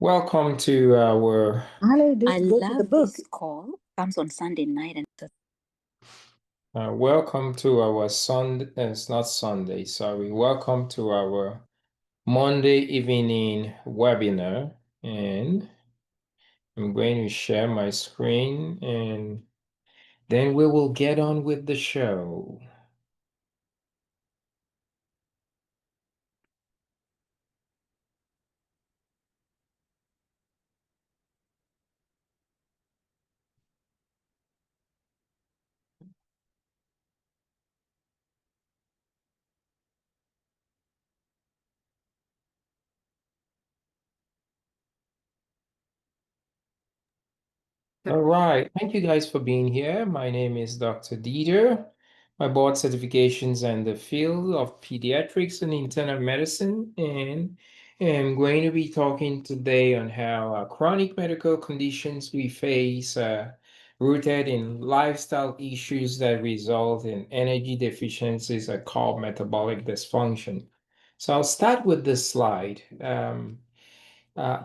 Welcome to our Ali, did I you go to the love book? this call. Comes on Sunday night and welcome to our Sunday. It's not Sunday, sorry. Welcome to our Monday evening webinar, and I'm going to share my screen, and then we will get on with the show. All right. Thank you guys for being here. My name is Dr. Dieter. My board certifications in the field of pediatrics and internal medicine, and I'm going to be talking today on how chronic medical conditions we face rooted in lifestyle issues that result in energy deficiencies are called metabolic dysfunction. So I'll start with this slide.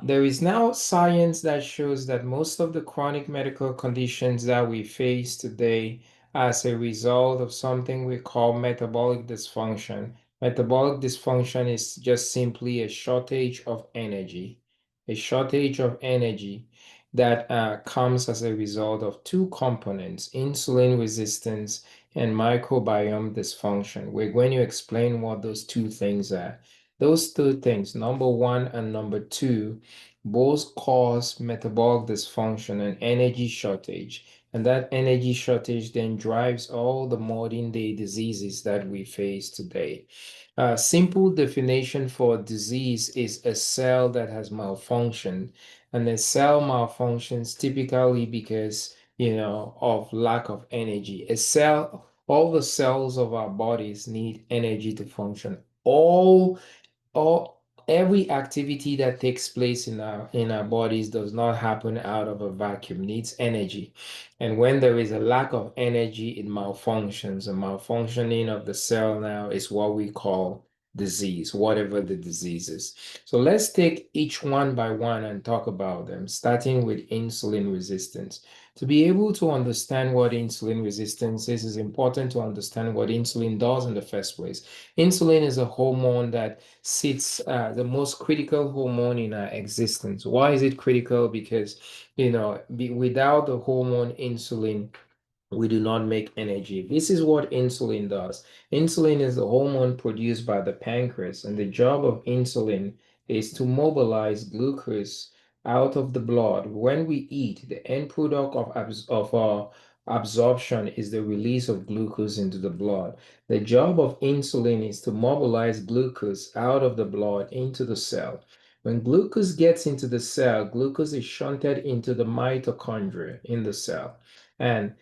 There is now science that shows that most of the chronic medical conditions that we face today as a result of something we call metabolic dysfunction. Metabolic dysfunction is just simply a shortage of energy, a shortage of energy that comes as a result of two components, insulin resistance and microbiome dysfunction. We're going to explain what those two things are. Those two things, number one and number two, both cause metabolic dysfunction and energy shortage. And that energy shortage then drives all the modern day diseases that we face today. Simple definition for disease is a cell that has malfunctioned, and a cell malfunctions typically because, of lack of energy. A cell, all the cells of our bodies need energy to function. All every activity that takes place in our bodies does not happen out of a vacuum, needs energy. And when there is a lack of energy, it malfunctions. A malfunctioning of the cell now is what we call disease, whatever the disease is. So let's take each one by one and talk about them, starting with insulin resistance. To be able to understand what insulin resistance is important to understand what insulin does in the first place. Insulin is a hormone that sits the most critical hormone in our existence. Why is it critical? Because, without the hormone insulin, we do not make energy. This is what insulin does. Insulin is the hormone produced by the pancreas, and the job of insulin is to mobilize glucose out of the blood. When we eat, the end product of our absorption is the release of glucose into the blood. The job of insulin is to mobilize glucose out of the blood into the cell. When glucose gets into the cell, glucose is shunted into the mitochondria in the cell. And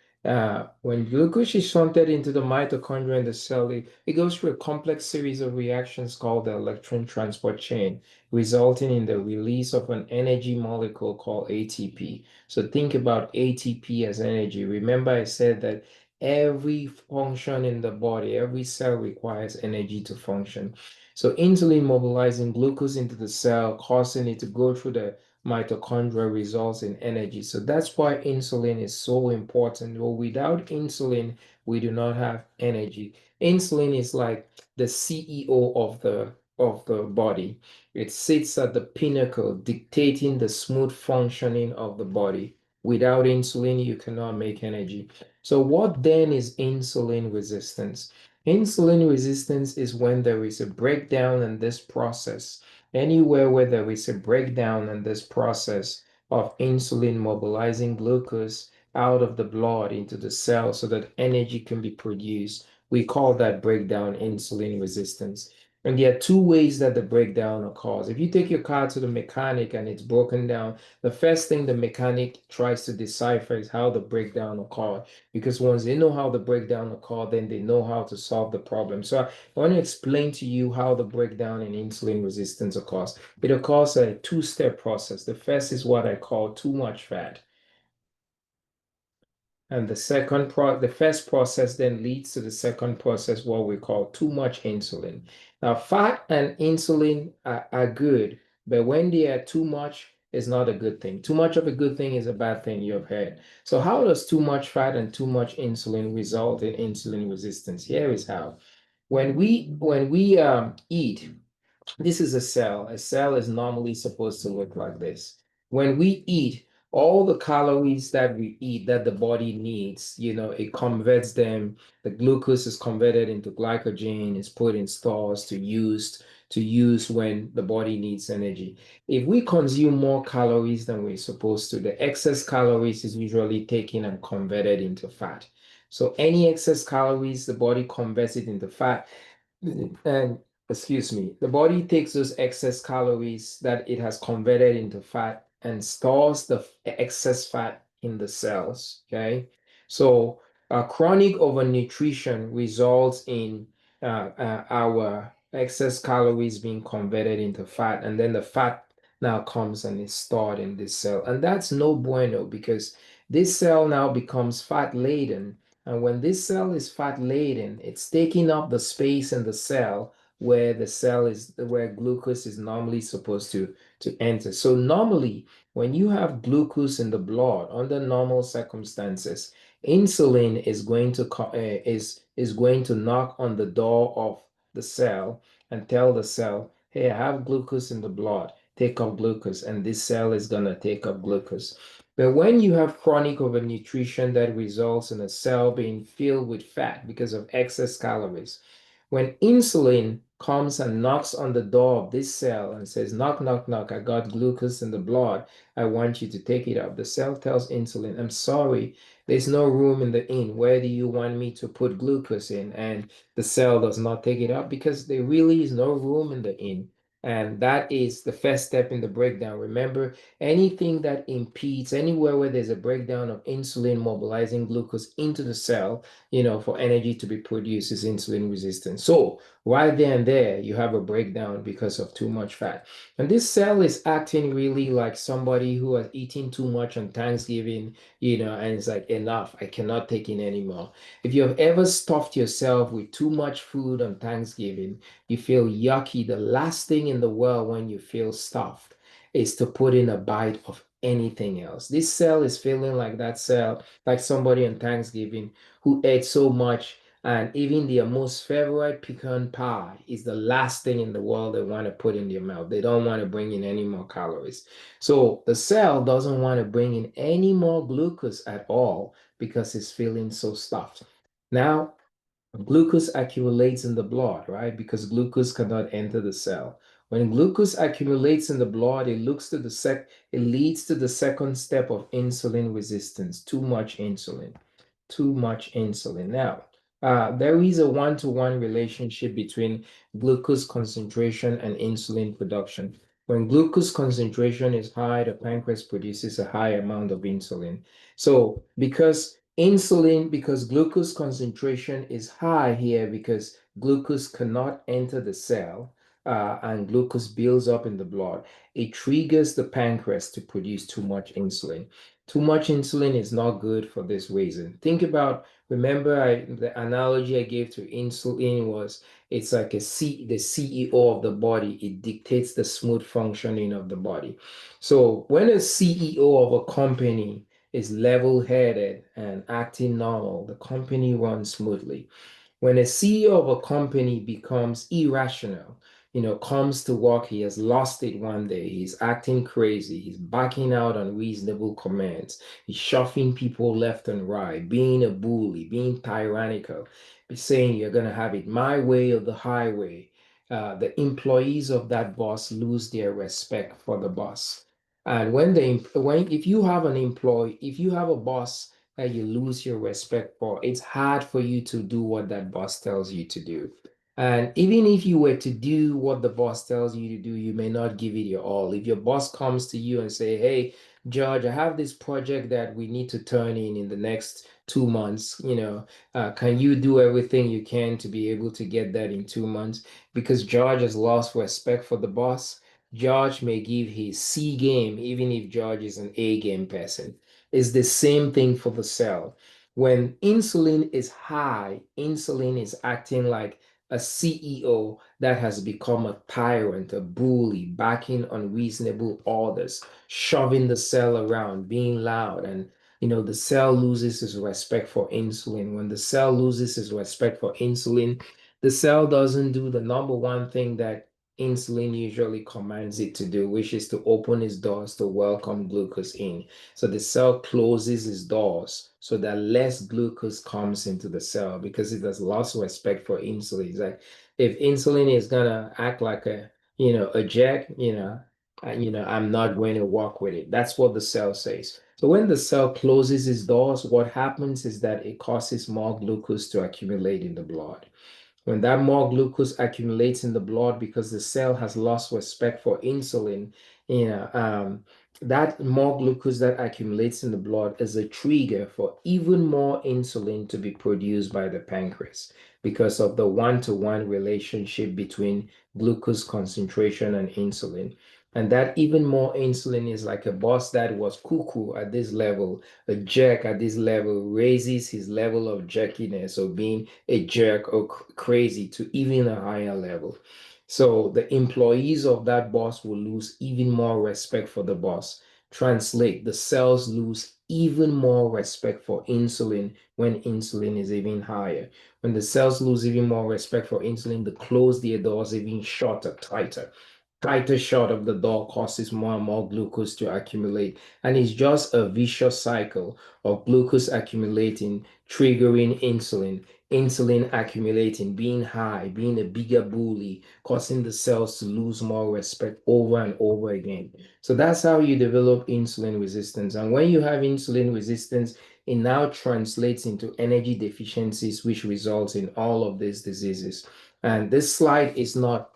when glucose is shunted into the mitochondria in the cell, it goes through a complex series of reactions called the electron transport chain, resulting in the release of an energy molecule called ATP. So think about ATP as energy. Remember, I said that every function in the body, every cell requires energy to function. So insulin mobilizing glucose into the cell, causing it to go through the mitochondria results in energy. So that's why insulin is so important. Well, without insulin, we do not have energy. Insulin is like the CEO of the body. It sits at the pinnacle, dictating the smooth functioning of the body. Without insulin, you cannot make energy. So what then is insulin resistance? Insulin resistance is when there is a breakdown in this process. Anywhere where there is a breakdown in this process of insulin mobilizing glucose out of the blood into the cell so that energy can be produced, we call that breakdown insulin resistance. And there are two ways that the breakdown occurs. If you take your car to the mechanic and it's broken down, the first thing the mechanic tries to decipher is how the breakdown occurred. Because once they know how the breakdown occurred, then they know how to solve the problem. So I want to explain to you how the breakdown in insulin resistance occurs. It occurs a two-step process. The first is what I call too much fat. And the first process then leads to the second process, what we call too much insulin. Now, fat and insulin are good, But when they are too much, it's not a good thing. Too much of a good thing is a bad thing, you've heard. So how does too much fat and too much insulin result in insulin resistance? Here is how. When we eat, this is a cell. A cell is normally supposed to look like this. When we eat, all the calories that we eat that the body needs, it converts them. The glucose is converted into glycogen, is put in stores to use when the body needs energy. If we consume more calories than we're supposed to, the excess calories is usually taken and converted into fat. So any excess calories, the body converts it into fat. And excuse me, the body takes those excess calories that it has converted into fat and stores the excess fat in the cells. Okay. So chronic overnutrition results in our excess calories being converted into fat, and then the fat now comes and is stored in this cell. And that's no bueno because this cell now becomes fat laden, and when this cell is fat laden, it's taking up the space in the cell where glucose is normally supposed to enter. So normally, when you have glucose in the blood under normal circumstances, insulin is going to knock on the door of the cell and tell the cell, "Hey, I have glucose in the blood. Take up glucose," and this cell is gonna take up glucose. But when you have chronic overnutrition that results in a cell being filled with fat because of excess calories, when insulin comes and knocks on the door of this cell and says, "Knock, knock, knock, I got glucose in the blood. I want you to take it up." The cell tells insulin, "I'm sorry, there's no room in the inn. Where do you want me to put glucose in?" And the cell does not take it up because there really is no room in the inn. And that is the first step in the breakdown. Remember, anything that impedes, anywhere where there's a breakdown of insulin mobilizing glucose into the cell, for energy to be produced, is insulin resistance. So right there and there, you have a breakdown because of too much fat. And this cell is acting really like somebody who has eaten too much on Thanksgiving, and it's like, enough, I cannot take in anymore. If you have ever stuffed yourself with too much food on Thanksgiving, you feel yucky. The last thing in the world when you feel stuffed is to put in a bite of anything else. This cell is feeling like that cell, like somebody on Thanksgiving who ate so much, and even their most favorite pecan pie is the last thing in the world they want to put in their mouth. They don't want to bring in any more calories. So the cell doesn't want to bring in any more glucose at all because it's feeling so stuffed. Now, glucose accumulates in the blood, right? Because glucose cannot enter the cell. When glucose accumulates in the blood, it leads to the second step of insulin resistance, too much insulin. Too much insulin. Now, there is a one-to-one relationship between glucose concentration and insulin production. When glucose concentration is high, the pancreas produces a high amount of insulin. So, because glucose concentration is high here, because glucose cannot enter the cell, and glucose builds up in the blood, it triggers the pancreas to produce too much insulin. Too much insulin is not good for this reason. Remember the analogy I gave to insulin was, it's like the CEO of the body. It dictates the smooth functioning of the body. So when a CEO of a company is level-headed and acting normal, the company runs smoothly. When a CEO of a company becomes irrational, comes to work, he has lost it one day, he's acting crazy, he's backing out on reasonable commands, he's shoving people left and right, being a bully, being tyrannical, saying you're going to have it my way or the highway. The employees of that boss lose their respect for the boss. And if you have if you have a boss that you lose your respect for, it's hard for you to do what that boss tells you to do. And even if you were to do what the boss tells you to do, you may not give it your all. If your boss comes to you and say, "Hey, George, I have this project that we need to turn in the next 2 months, can you do everything you can to be able to get that in 2 months?" Because George has lost respect for the boss, George may give his C game, even if George is an A game person. It's the same thing for the cell. When insulin is high, insulin is acting like a CEO that has become a tyrant, a bully, backing unreasonable orders, shoving the cell around, being loud, and the cell loses its respect for insulin. When the cell loses its respect for insulin, the cell doesn't do the number one thing that insulin usually commands it to do, which is to open its doors to welcome glucose in. So the cell closes its doors so that less glucose comes into the cell because it has lost respect for insulin. It's like if insulin is gonna act like a jack, I'm not going to work with it. That's what the cell says. So when the cell closes its doors, what happens is that it causes more glucose to accumulate in the blood. When that more glucose accumulates in the blood because the cell has lost respect for insulin, you know, um, that more glucose that accumulates in the blood is a trigger for even more insulin to be produced by the pancreas because of the one-to-one relationship between glucose concentration and insulin. And that even more insulin is like a boss that was cuckoo at this level, a jerk at this level raises his level of jerkiness or being a jerk or crazy to even a higher level. So the employees of that boss will lose even more respect for the boss. Translate, the cells lose even more respect for insulin when insulin is even higher. When the cells lose even more respect for insulin, they close their doors even shorter, tighter. Tighter shut of the door causes more and more glucose to accumulate. And it's just a vicious cycle of glucose accumulating, triggering insulin, insulin accumulating, being high, being a bigger bully, causing the cells to lose more respect over and over again. So that's how you develop insulin resistance. And when you have insulin resistance, it now translates into energy deficiencies, which results in all of these diseases. And this slide is not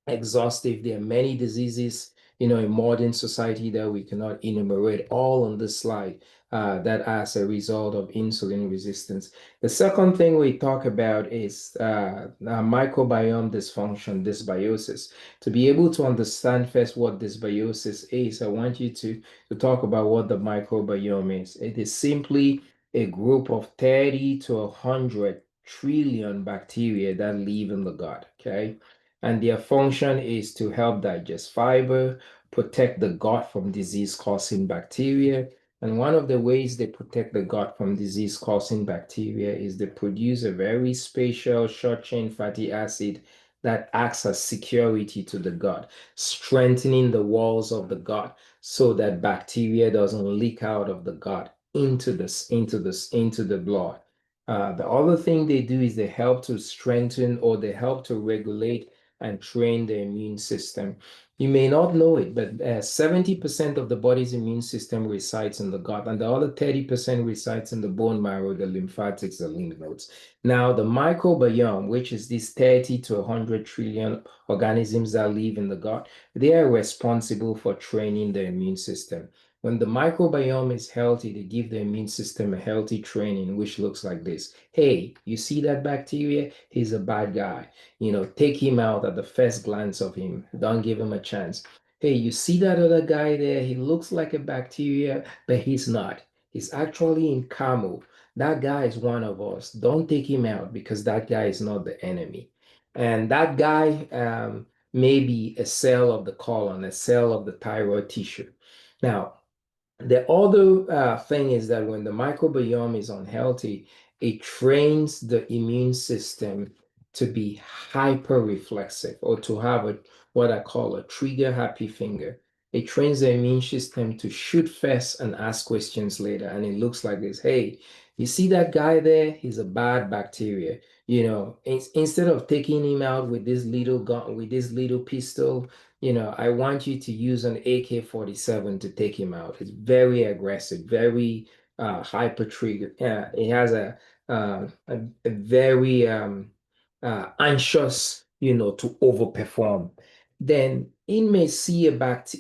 exhaustive. There are many diseases, in modern society that we cannot enumerate all on this slide that as a result of insulin resistance. The second thing we talk about is microbiome dysfunction, dysbiosis. To be able to understand first what dysbiosis is, I want you to talk about what the microbiome is. It is simply a group of 30 to 100 trillion bacteria that live in the gut, okay? And their function is to help digest fiber, protect the gut from disease-causing bacteria. And one of the ways they protect the gut from disease-causing bacteria is they produce a very special short-chain fatty acid that acts as security to the gut, strengthening the walls of the gut so that bacteria doesn't leak out of the gut into the blood. The other thing they do is they help to strengthen or they help to regulate and train the immune system. You may not know it, but 70% of the body's immune system resides in the gut, and the other 30% resides in the bone marrow, the lymphatics, the lymph nodes. Now, the microbiome, which is these 30 to 100 trillion organisms that live in the gut, they are responsible for training the immune system. When the microbiome is healthy, they give the immune system a healthy training, which looks like this. Hey, you see that bacteria? He's a bad guy. Take him out at the first glance of him. Don't give him a chance. Hey, you see that other guy there? He looks like a bacteria, but he's not. He's actually in camo. That guy is one of us. Don't take him out because that guy is not the enemy. And that guy may be a cell of the colon, a cell of the thyroid tissue. Now, the other thing is that when the microbiome is unhealthy, it trains the immune system to be hyper reflexive or to have what I call a trigger happy finger. It trains the immune system to shoot first and ask questions later. And it looks like this. Hey, you see that guy there? He's a bad bacteria. Instead of taking him out with this little gun, with this little pistol, I want you to use an AK-47 to take him out. It's very aggressive, very hyper trigger. It has a very anxious, to overperform. Then he may see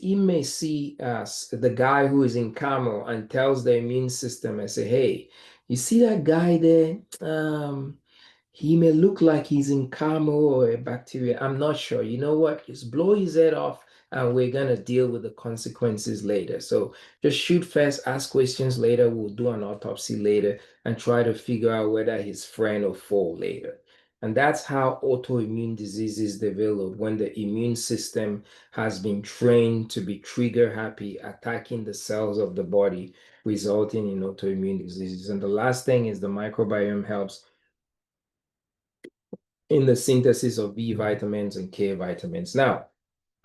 he may see the guy who is in camo and tells the immune system and say, hey, you see that guy there? He may look like he's in camo or a bacteria. I'm not sure. You know what? Just blow his head off and we're going to deal with the consequences later. So just shoot first, ask questions later. We'll do an autopsy later and try to figure out whether he's friend or foe later. And that's how autoimmune diseases develop when the immune system has been trained to be trigger happy, attacking the cells of the body, resulting in autoimmune diseases. And the last thing is the microbiome helps in the synthesis of B vitamins and K vitamins. Now,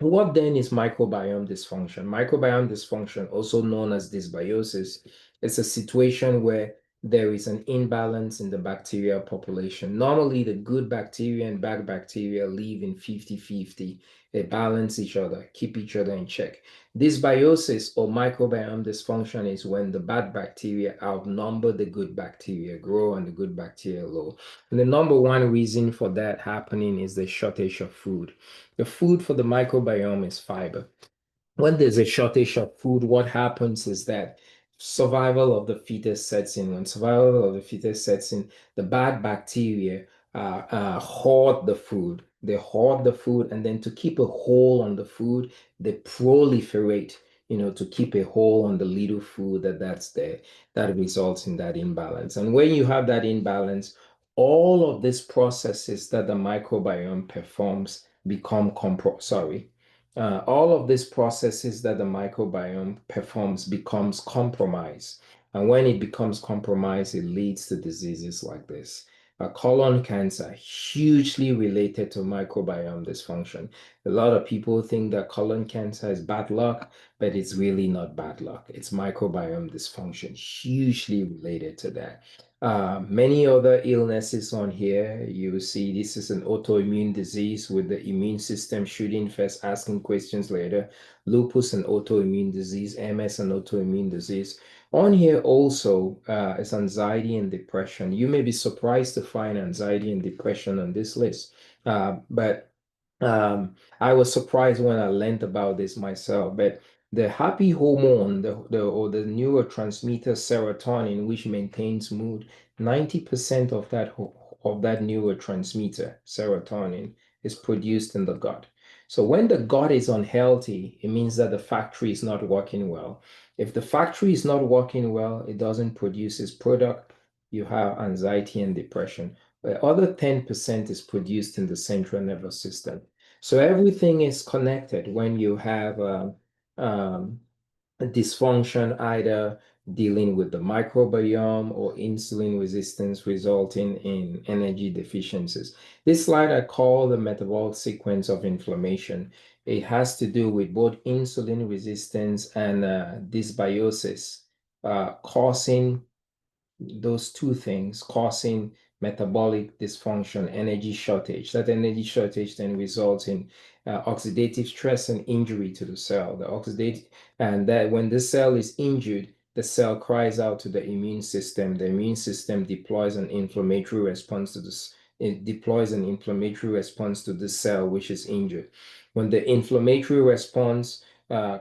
what then is microbiome dysfunction? Microbiome dysfunction, also known as dysbiosis, is a situation where there is an imbalance in the bacterial population. Normally, the good bacteria and bad bacteria live in 50-50. They balance each other, keep each other in check. Dysbiosis or microbiome dysfunction is when the bad bacteria outnumber the good bacteria, grow, and the good bacteria low. And the number one reason for that happening is the shortage of food. The food for the microbiome is fiber. When there's a shortage of food, what happens is that survival of the fetus sets in. When survival of the fetus sets in, the bad bacteria hoard the food. They hoard the food, and then to keep a hold on the food, they proliferate, to keep a hold on the little food that's there. That results in that imbalance. And when you have that imbalance, all of these processes that the microbiome performs become all of these processes that the microbiome performs becomes compromised. And when it becomes compromised, it leads to diseases like this. Colon cancer, hugely related to microbiome dysfunction. A lot of people think that colon cancer is bad luck, but it's really not bad luck. It's microbiome dysfunction, hugely related to that. Many other illnesses on here, you see this is an autoimmune disease with the immune system shooting first, asking questions later. Lupus, an autoimmune disease. MS, an autoimmune disease. On here also is anxiety and depression. You may be surprised to find anxiety and depression on this list, but I was surprised when I learned about this myself. But the happy hormone, or the neurotransmitter serotonin, which maintains mood, 90% of that neurotransmitter, serotonin, is produced in the gut. So when the gut is unhealthy, it means that the factory is not working well. If the factory is not working well, it doesn't produce its product, you have anxiety and depression. The other 10% is produced in the central nervous system. So everything is connected when you have um, a dysfunction, either dealing with the microbiome or insulin resistance, resulting in energy deficiencies. This slide I call the metabolic sequence of inflammation. It has to do with both insulin resistance and dysbiosis, causing those two things causing metabolic dysfunction, energy shortage. That energy shortage then results in oxidative stress and injury to the cell. And that when the cell is injured, the cell cries out to the immune system. The immune system deploys an inflammatory response to this. It deploys an inflammatory response to the cell which is injured. When the inflammatory response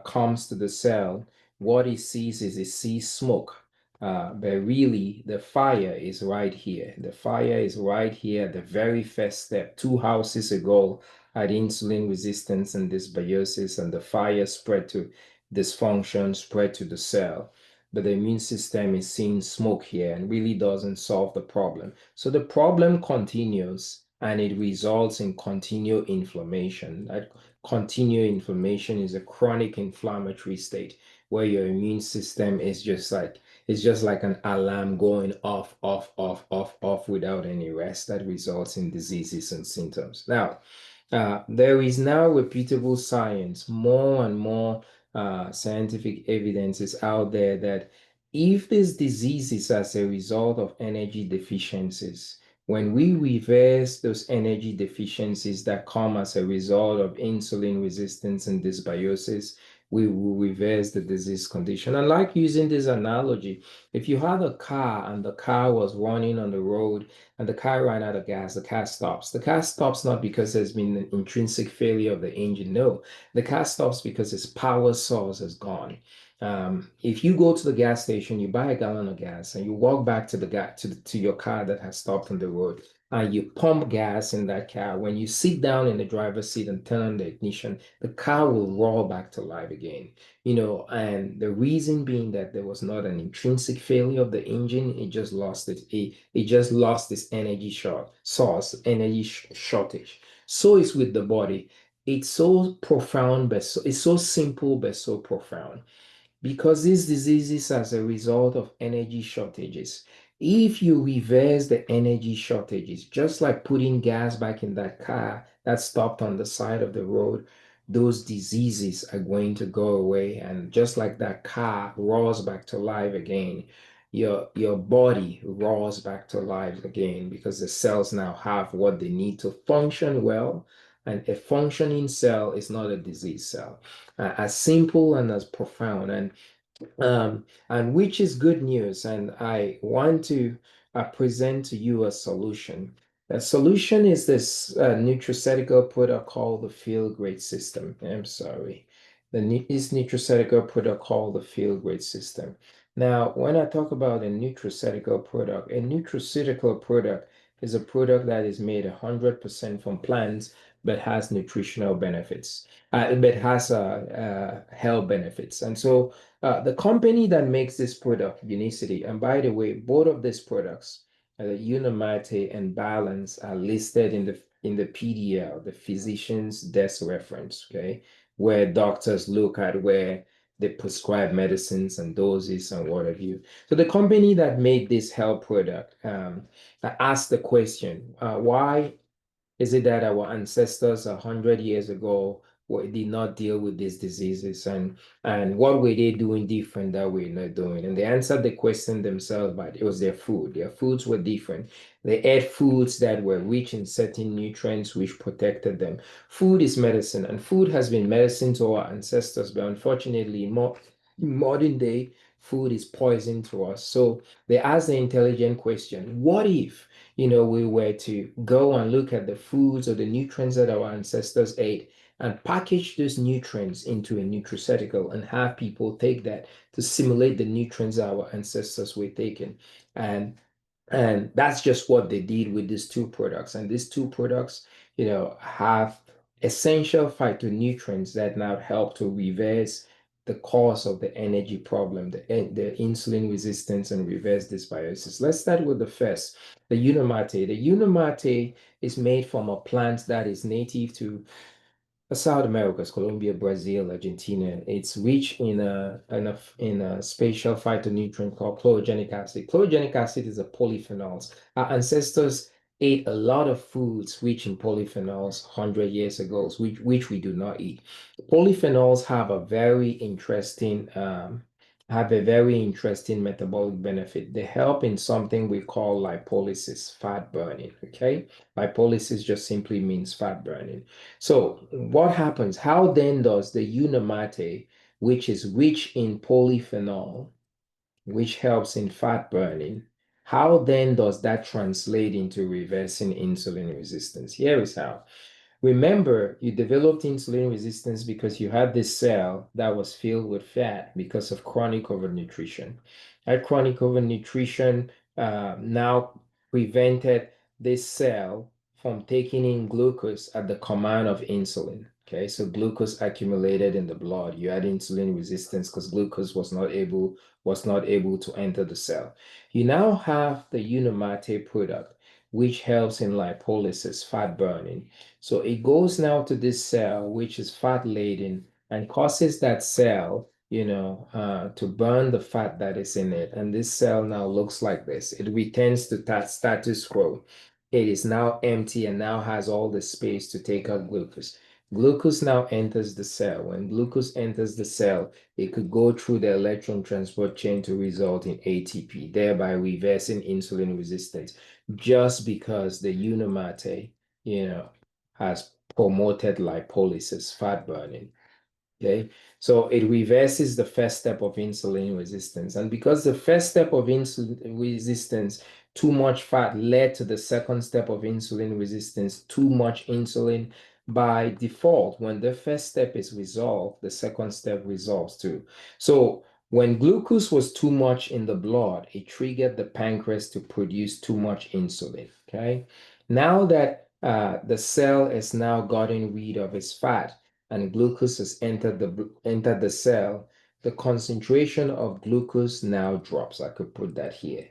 comes to the cell, what it sees is it sees smoke, but really, the fire is right here. The fire is right here, the very first step. 2 houses ago, I had insulin resistance and dysbiosis, and the fire spread to dysfunction, spread to the cell. But the immune system is seeing smoke here and really doesn't solve the problem. So the problem continues and it results in continued inflammation. That continued inflammation is a chronic inflammatory state where your immune system is just like it's just like an alarm going off, off, off, off, off without any rest that results in diseases and symptoms. Now, there is now reputable science, more and more scientific evidence is out there that if this disease is as a result of energy deficiencies, when we reverse those energy deficiencies that come as a result of insulin resistance and dysbiosis, we will reverse the disease condition. And like using this analogy, if you had a car and the car was running on the road and the car ran out of gas, the car stops. The car stops not because there's been an intrinsic failure of the engine. No, the car stops because its power source is gone. If you go to the gas station, you buy a gallon of gas, and you walk back to the to your car that has stopped on the road, and you pump gas in that car, when you sit down in the driver's seat and turn on the ignition, the car will roar back to life again. And the reason being that there was not an intrinsic failure of the engine, it just lost its energy shortage. So it's with the body. It's so profound, but it's so simple, but so profound because these diseases as a result of energy shortages. If you reverse the energy shortages, just like putting gas back in that car that stopped on the side of the road, those diseases are going to go away. And just like that car roars back to life again, your body roars back to life again because the cells now have what they need to function well. And a functioning cell is not a disease cell. As simple and as profound. And which is good news. And I want to present to you a solution. A solution is this nutraceutical product called the Feel Great System. I'm sorry. This nutraceutical product called the Feel Great System. Now, when I talk about a nutraceutical product is a product that is made 100% from plants but has nutritional benefits, but has health benefits. And so the company that makes this product, Unicity, and by the way, both of these products, Unimate and Balance, are listed in the PDL, the Physician's Desk Reference, okay, where doctors look at where they prescribe medicines and doses and what have you. So the company that made this health product asked the question, why is it that our ancestors 100 years ago did not deal with these diseases, and what were they doing different that we're not doing? And they answered the question themselves, but it was their food. Their foods were different. They ate foods that were rich in certain nutrients which protected them. Food is medicine, and food has been medicine to our ancestors, but unfortunately, in modern day, food is poison to us. So they asked the intelligent question, what if we were to go and look at the foods or the nutrients that our ancestors ate and package those nutrients into a nutraceutical and have people take that to simulate the nutrients our ancestors were taking. And and that's just what they did with these two products. And these two products, have essential phytonutrients that now help to reverse the cause of the energy problem, the insulin resistance, and reverse dysbiosis. Let's start with the first, the Unimate. The Unimate is made from a plant that is native to South America's Colombia, Brazil, Argentina. It's rich in a special phytonutrient called chlorogenic acid. Chlorogenic acid is a polyphenols. Our ancestors ate a lot of foods rich in polyphenols 100 years ago, which we do not eat. Polyphenols have a very interesting metabolic benefit. They help in something we call lipolysis, fat burning. Okay, lipolysis just simply means fat burning. So what happens? How then does the Unimate, which is rich in polyphenol, which helps in fat burning, how then does that translate into reversing insulin resistance? Here is how. Remember, you developed insulin resistance because you had this cell that was filled with fat because of chronic overnutrition. That chronic overnutrition now prevented this cell from taking in glucose at the command of insulin. Okay, so glucose accumulated in the blood. You had insulin resistance because glucose was not able to enter the cell. You now have the Unimate product, which helps in lipolysis, fat burning. So it goes now to this cell, which is fat laden, and causes that cell, to burn the fat that is in it. And this cell now looks like this. It returns to that status quo. It is now empty and now has all the space to take up glucose. Glucose now enters the cell. When glucose enters the cell, it could go through the electron transport chain to result in ATP, thereby reversing insulin resistance, just because the Unimate, has promoted lipolysis, fat burning. Okay, so it reverses the first step of insulin resistance. And because the first step of insulin resistance, too much fat, led to the second step of insulin resistance, too much insulin, by default, when the first step is resolved, the second step resolves too. So when glucose was too much in the blood, it triggered the pancreas to produce too much insulin. Okay. Now that the cell has now gotten rid of its fat and glucose has entered the cell, the concentration of glucose now drops. I could put that here,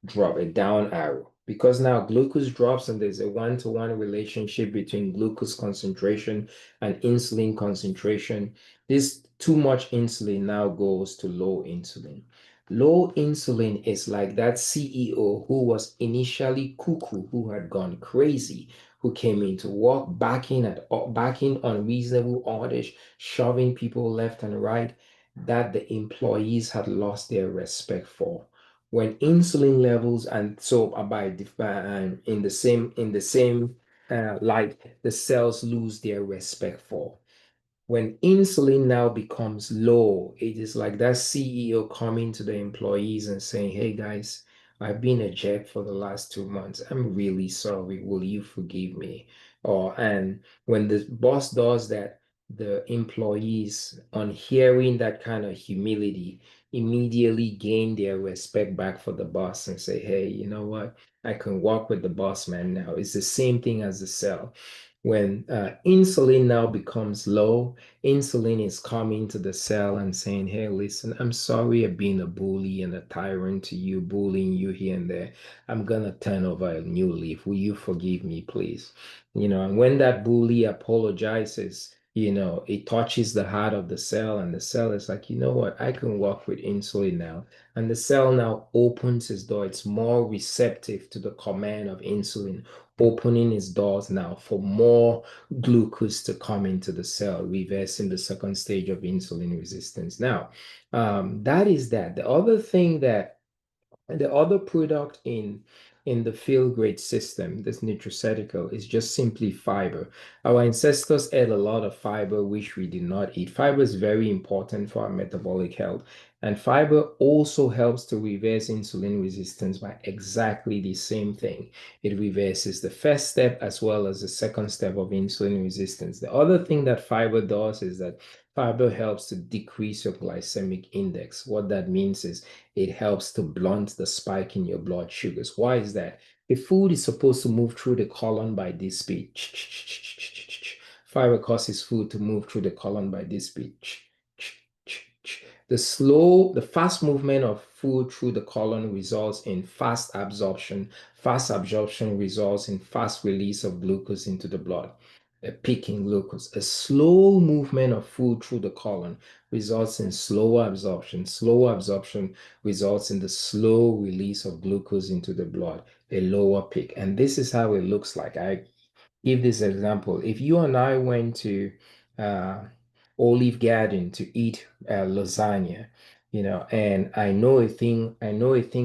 drop a down arrow, because now glucose drops and there's a one-to-one relationship between glucose concentration and insulin concentration. This too much insulin now goes to low insulin. Low insulin is like that CEO who was initially cuckoo, who had gone crazy, who came into work backing unreasonable orders, shoving people left and right, that the employees had lost their respect for. When insulin levels, and so in the same light, the cells lose their respect for. When insulin now becomes low, it is like that CEO coming to the employees and saying, "Hey guys, I've been a jerk for the last 2 months. I'm really sorry. Will you forgive me?" And when the boss does that, the employees, on hearing that kind of humility, immediately gain their respect back for the boss and say, "Hey, you know what? I can work with the boss man now." It's the same thing as the cell. When insulin now becomes low, insulin is coming to the cell and saying, "Hey, listen, I'm sorry I've been a bully and a tyrant to you, bullying you here and there. I'm gonna turn over a new leaf. Will you forgive me, please?" And when that bully apologizes, it touches the heart of the cell, and the cell is like, "You know what? I can work with insulin now." And the cell now opens its door. It's more receptive to the command of insulin, opening its doors now for more glucose to come into the cell, reversing the second stage of insulin resistance. Now, that is that. The other product in the field grade system, this nutraceutical, is just simply fiber. Our ancestors ate a lot of fiber, which we did not eat. Fiber is very important for our metabolic health. And fiber also helps to reverse insulin resistance by exactly the same thing. It reverses the first step as well as the second step of insulin resistance. The other thing that fiber does is that fiber helps to decrease your glycemic index. What that means is it helps to blunt the spike in your blood sugars. Why is that? The food is supposed to move through the colon by this speed. Fiber causes food to move through the colon by this speed. The fast movement of food through the colon results in fast absorption. Fast absorption results in fast release of glucose into the blood, a peak in glucose. A slow movement of food through the colon results in slower absorption. Slower absorption results in the slow release of glucose into the blood, a lower peak. And this is how it looks like. I give this example. If you and I went to uh, Olive Garden to eat lasagna, and I know a thing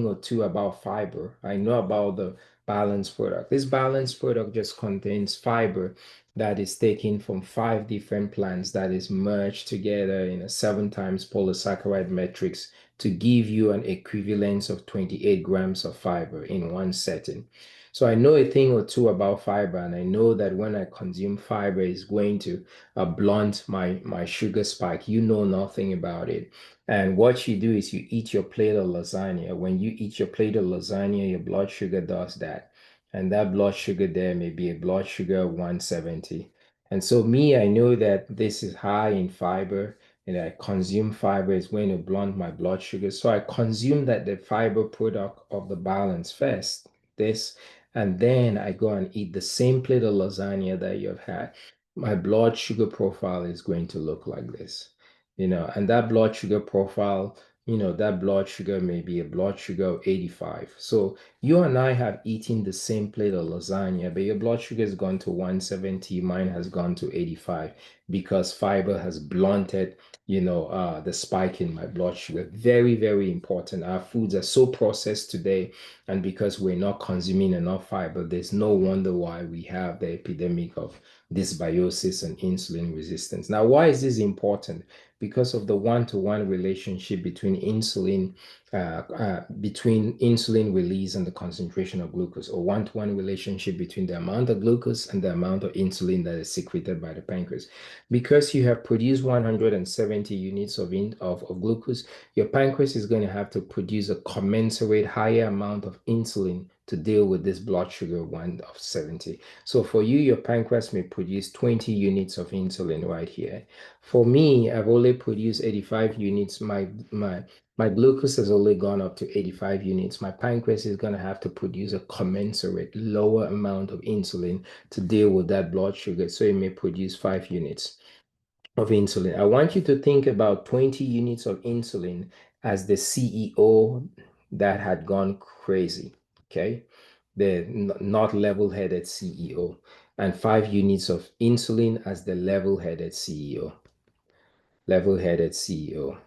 or two about fiber. I know about the balanced product. This balanced product just contains fiber that is taken from 5 different plants that is merged together in a 7 times polysaccharide matrix to give you an equivalence of 28 grams of fiber in one setting. So I know a thing or two about fiber, and I know that when I consume fiber, it's going to blunt my sugar spike. You know nothing about it. And what you do is you eat your plate of lasagna. When you eat your plate of lasagna, your blood sugar does that. And that blood sugar there may be a blood sugar of 170. And so me, I know that this is high in fiber, and I consume fiber is going to blunt my blood sugar. So I consume that the fiber product of the balance first. This and then I go and eat the same plate of lasagna that you've had, my blood sugar profile is going to look like this, and that blood sugar profile, that blood sugar may be a blood sugar of 85. So you and I have eaten the same plate of lasagna, but your blood sugar has gone to 170, mine has gone to 85 because fiber has blunted, the spike in my blood sugar. Very, very important. Our foods are so processed today, and because we're not consuming enough fiber, there's no wonder why we have the epidemic of dysbiosis and insulin resistance. Now, why is this important? Because of the one-to-one relationship between insulin release and the concentration of glucose, or one-to-one relationship between the amount of glucose and the amount of insulin that is secreted by the pancreas. Because you have produced 170 units of glucose, your pancreas is going to have to produce a commensurate higher amount of insulin to deal with this blood sugar one of 70. So for you, your pancreas may produce 20 units of insulin right here. For me, I've only produced 85 units. My glucose has only gone up to 85 units. My pancreas is going to have to produce a commensurate lower amount of insulin to deal with that blood sugar. So it may produce 5 units of insulin. I want you to think about 20 units of insulin as the CEO that had gone crazy, okay? The not level-headed CEO, and 5 units of insulin as the level-headed CEO. Level-headed CEO.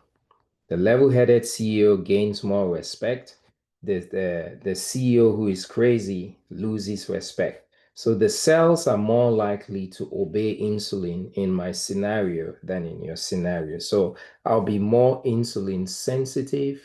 The level-headed CEO gains more respect. The CEO who is crazy loses respect. So the cells are more likely to obey insulin in my scenario than in your scenario. So I'll be more insulin sensitive,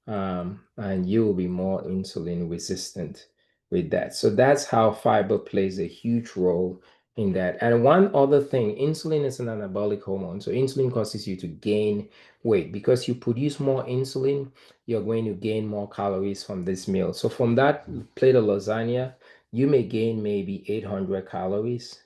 and you will be more insulin resistant with that. So that's how fiber plays a huge role in that. And one other thing, insulin is an anabolic hormone. So insulin causes you to gain weight. Because you produce more insulin, you're going to gain more calories from this meal. So from that plate of lasagna, you may gain maybe 800 calories,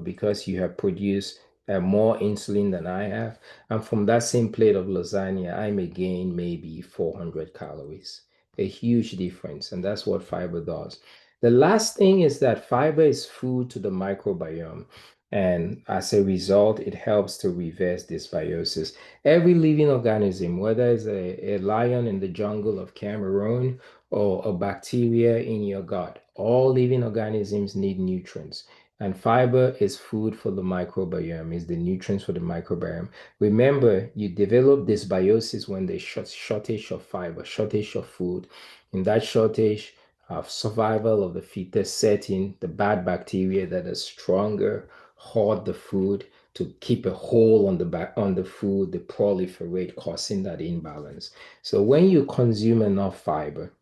because you have produced more insulin than I have. And from that same plate of lasagna, I may gain maybe 400 calories. A huge difference. And that's what fiber does. The last thing is that fiber is food to the microbiome. And as a result, it helps to reverse dysbiosis. Every living organism, whether it's a lion in the jungle of Cameroon or a bacteria in your gut, all living organisms need nutrients. And fiber is food for the microbiome, is the nutrients for the microbiome. Remember, you develop dysbiosis when there's shortage of fiber, shortage of food. In that shortage, survival of the fittest setting, the bad bacteria that are stronger hoard the food to keep a hold on the back on the food, they proliferate, causing that imbalance. So when you consume enough fiber,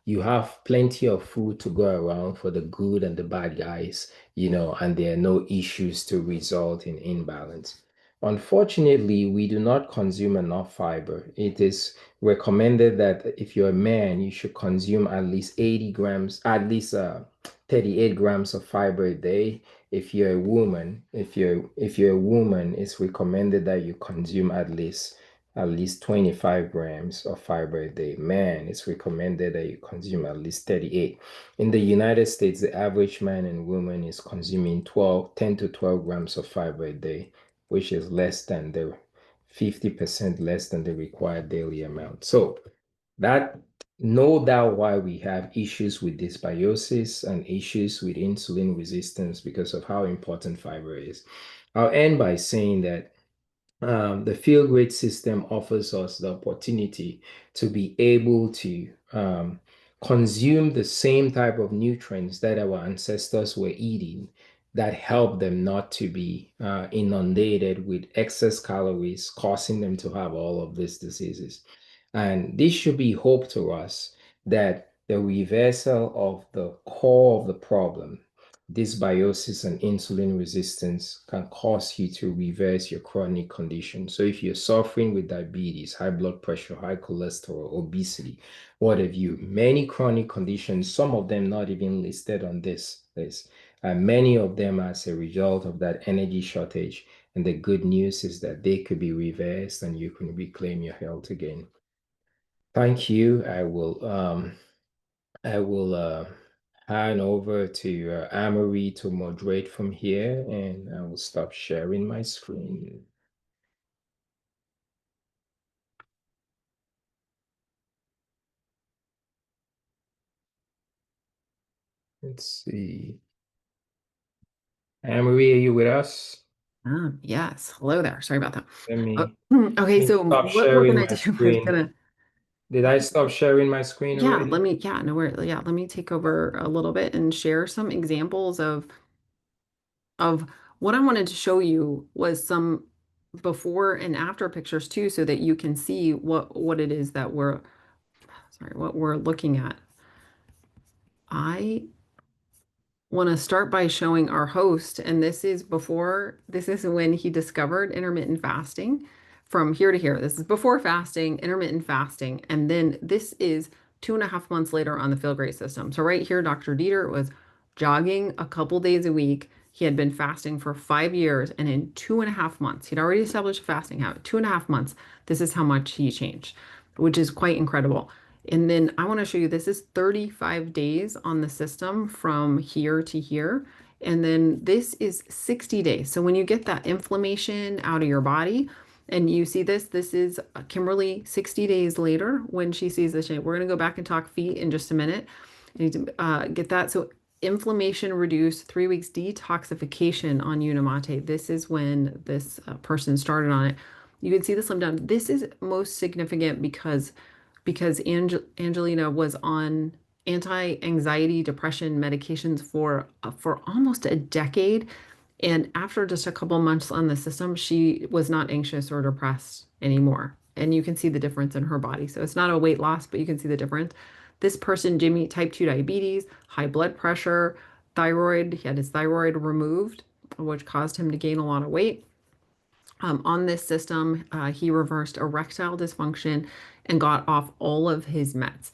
you have plenty of food to go around for the good and the bad guys, and there are no issues to result in imbalance. Unfortunately, we do not consume enough fiber. It is recommended that if you're a man, you should consume at least 80 grams, at least 38 grams of fiber a day. If you're a woman, it's recommended that you consume at least 25 grams of fiber a day. Man, it's recommended that you consume at least 38. In the United States, the average man and woman is consuming 10 to 12 grams of fiber a day, which is less than the 50% less than the required daily amount. So that no doubt why we have issues with dysbiosis and issues with insulin resistance because of how important fiber is. I'll end by saying that the Feel Great system offers us the opportunity to be able to consume the same type of nutrients that our ancestors were eating that help them not to be inundated with excess calories, causing them to have all of these diseases. And this should be hope to us that the reversal of the core of the problem, dysbiosis and insulin resistance, can cause you to reverse your chronic condition. So if you're suffering with diabetes, high blood pressure, high cholesterol, obesity, what have you, many chronic conditions, some of them not even listed on this list, and many of them as a result of that energy shortage. And the good news is that they could be reversed and you can reclaim your health again. Thank you. I will hand over to Amory to moderate from here, and I will stop sharing my screen. Let's see. Amory, are you with us? Yes. Hello there. Sorry about that. Let me, Okay, so stop what we're sharing gonna my do is screen. gonna, Did I stop sharing my screen yeah, already? let me take over a little bit and share some examples of what I wanted to show you was some before and after pictures too, so that you can see what it is that what we're looking at. I want to start by showing our host, and this is when he discovered intermittent fasting from here to here. This is before fasting, intermittent fasting, and then this is 2.5 months later on the Feel Great system. So right here, Dr. Dieter was jogging a couple days a week. He had been fasting for 5 years, and in 2.5 months, he'd already established a fasting habit. 2.5 months, this is how much he changed, which is quite incredible. And then I want to show you, this is 35 days on the system from here to here. And then this is 60 days. So when you get that inflammation out of your body and you see this, this is Kimberly 60 days later when she sees this change. We're going to go back and talk feet in just a minute. I need to get that. So inflammation reduced, 3 weeks detoxification on Unimate. This is when this person started on it. You can see the slim down. This is most significant because Angelina was on anti-anxiety depression medications for almost a decade, and after just a couple months on the system, she was not anxious or depressed anymore. And you can see the difference in her body. So it's not a weight loss, but you can see the difference. This person, Jimmy, type 2 diabetes, high blood pressure, thyroid. He had his thyroid removed, which caused him to gain a lot of weight. On this system, he reversed erectile dysfunction and got off all of his meds.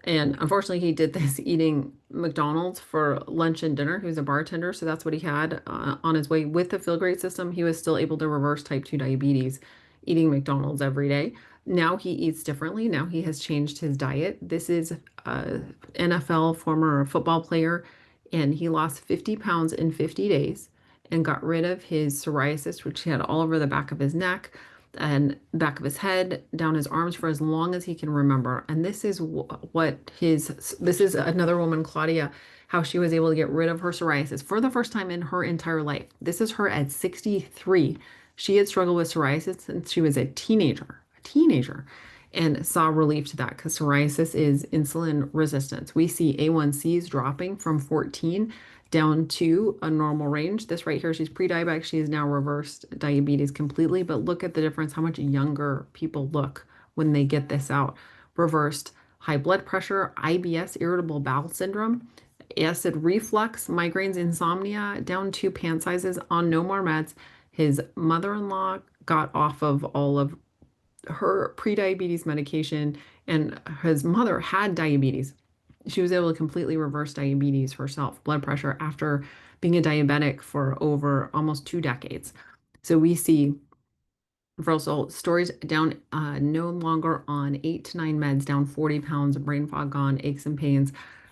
And unfortunately, he did this eating McDonald's for lunch and dinner. He was a bartender, so that's what he had on his way. With the Feel Great system, he was still able to reverse type 2 diabetes, eating McDonald's every day. Now he eats differently. Now he has changed his diet. This is a NFL former football player, and he lost 50 pounds in 50 days and got rid of his psoriasis, which he had all over the back of his neck and back of his head, down his arms for as long as he can remember. And this is this is another woman, Claudia, how she was able to get rid of her psoriasis for the first time in her entire life. This is her at 63. She had struggled with psoriasis since she was a teenager, and saw relief to that because psoriasis is insulin resistance. We see A1Cs dropping from 14 down to a normal range. This right here, she's pre-diabetic. She has now reversed diabetes completely, but look at the difference, how much younger people look when they get this out. Reversed high blood pressure, IBS, irritable bowel syndrome, acid reflux, migraines, insomnia, down 2 pant sizes, on no more meds. His mother-in-law got off of all of her pre-diabetes medication, and his mother had diabetes. She was able to completely reverse diabetes herself, blood pressure, after being a diabetic for over almost 2 decades. So we see reversal stories down, no longer on 8 to 9 meds, down 40 pounds, brain fog gone, aches and pains,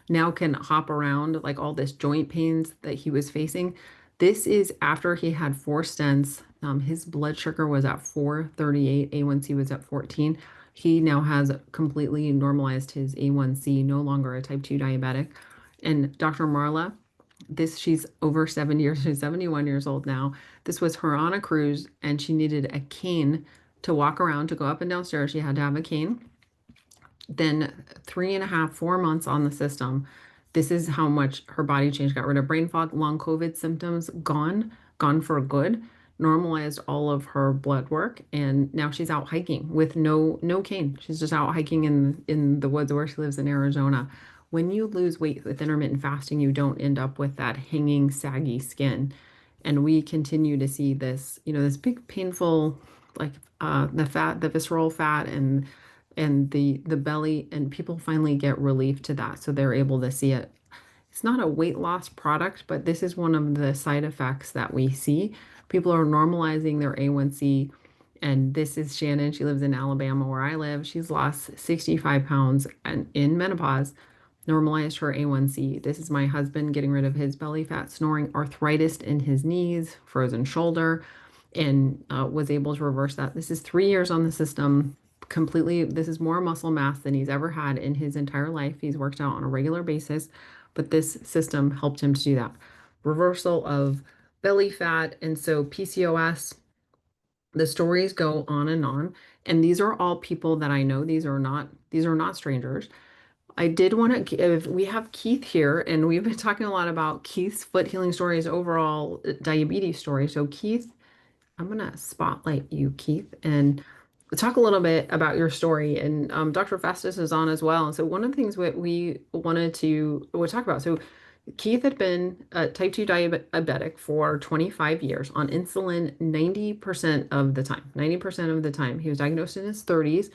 now can hop around, like all this joint pains that he was facing. This is after he had 4 stents. His blood sugar was at 438, A1C was at 14. He now has completely normalized his A1C, no longer a type 2 diabetic. And Dr. Marla, she's over 7 years, she's 71 years old now. This was her on a cruise, and she needed a cane to walk around, to go up and down stairs. She had to have a cane. Then 3.5, 4 months on the system. This is how much her body changed. Got rid of brain fog, long COVID symptoms, gone for good. Normalized all of her blood work, and now she's out hiking with no cane. She's just out hiking in the woods where she lives in Arizona. When you lose weight with intermittent fasting, you don't end up with that hanging, saggy skin. And we continue to see this, this big painful, like the visceral fat and the belly, and people finally get relief to that. So they're able to see it. It's not a weight loss product, but this is one of the side effects that we see. People are normalizing their A1C. And this is Shannon. She lives in Alabama, where I live. She's lost 65 pounds and in menopause, normalized her A1C. This is my husband getting rid of his belly fat, snoring, arthritis in his knees, frozen shoulder, and was able to reverse that. This is 3 years on the system. Completely, this is more muscle mass than he's ever had in his entire life. He's worked out on a regular basis, but this system helped him to do that. Reversal of belly fat, and so PCOS. The stories go on, and these are all people that I know. These are not strangers. I did want to give, we have Keith here, and we've been talking a lot about Keith's foot healing stories, overall diabetes story. So Keith, I'm going to spotlight you, Keith, and talk a little bit about your story. And Dr. Festus is on as well. So one of the things we wanted to talk about, so Keith had been a type 2 diabetic for 25 years on insulin 90% of the time. 90% of the time. He was diagnosed in his 30s.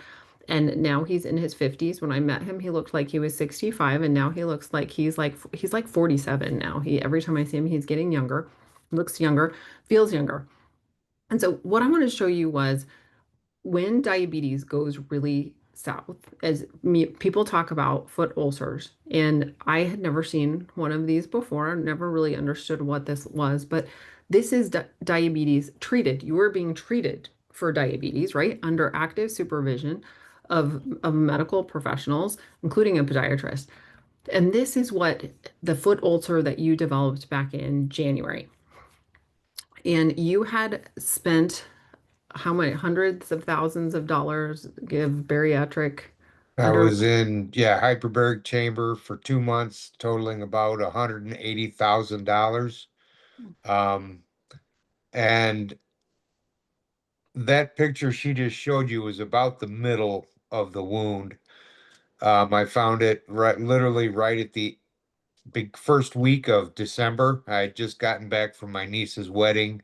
And now he's in his 50s. When I met him, he looked like he was 65, and now he looks like he's like 47 now. He every time I see him, he's getting younger, looks younger, feels younger. And so what I want to show you was when diabetes goes really south, as people talk about foot ulcers, and I had never seen one of these before, never really understood what this was, but this is diabetes treated. You are being treated for diabetes, right? Under active supervision of medical professionals, including a podiatrist. And this is what the foot ulcer that you developed back in January. And you had spent how many hundreds of thousands of dollars, give bariatric I under. was in, yeah, hyperbaric chamber for 2 months, totaling about $180,000. Um, and that picture she just showed you was about the middle of the wound. I found it right, literally right at the big first week of December. I had just gotten back from my niece's wedding,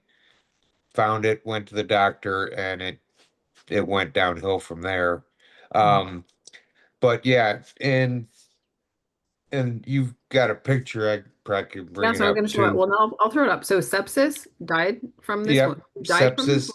found it, went to the doctor, and it went downhill from there. Um, but yeah, and you've got a picture. I probably could Yeah, bring it so I'm going up to show it. too. Well, no, I'll throw it up. So sepsis, died from this wound, Yep, sepsis.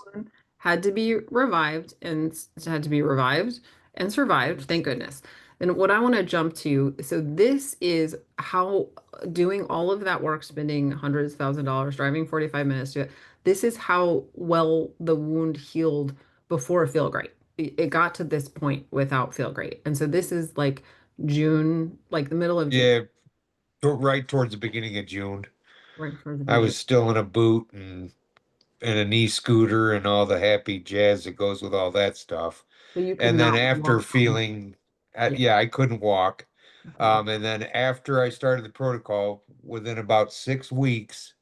had to be revived and had to be revived and survived. Thank goodness. And what I want to jump to, so this is how doing all of that work, spending hundreds of thousands of dollars, driving 45 minutes to it. This is how well the wound healed before Feel Great. It got to this point without Feel Great. And so this is like June, like the middle of June, Yeah, right towards the beginning of June. right for the I beginning. was still in a boot and a knee scooter and all the happy jazz that goes with all that stuff. So you could And then not after walk home. feeling, Yeah. yeah, I couldn't walk. Okay. And then after I started the protocol, within about 6 weeks,